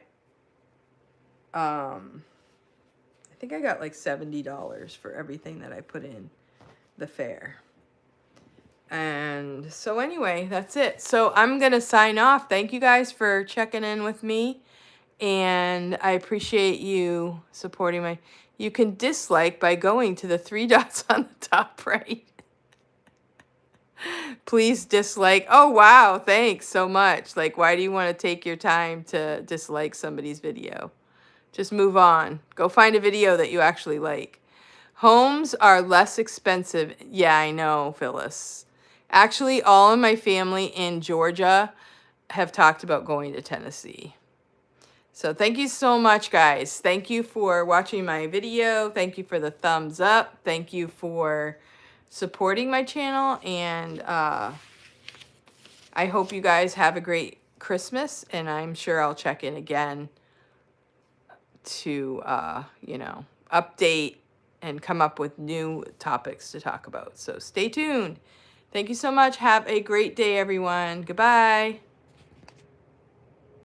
I think I got like $70 for everything that I put in the fair. And so anyway, that's it. So I'm going to sign off. Thank you guys for checking in with me. And I appreciate you supporting my... You can dislike by going to the 3 dots on the top right. Please dislike. Oh, wow. Thanks so much. Like, why do you want to take your time to dislike somebody's video? Just move on. Go find a video that you actually like. Homes are less expensive. Yeah, I know, Phyllis. Actually, all of my family in Georgia have talked about going to Tennessee. So thank you so much, guys. Thank you for watching my video. Thank you for the thumbs up. Thank you for supporting my channel. And I hope you guys have a great Christmas. And I'm sure I'll check in again to, you know, update and come up with new topics to talk about. So stay tuned. Thank you so much. Have a great day, everyone. Goodbye.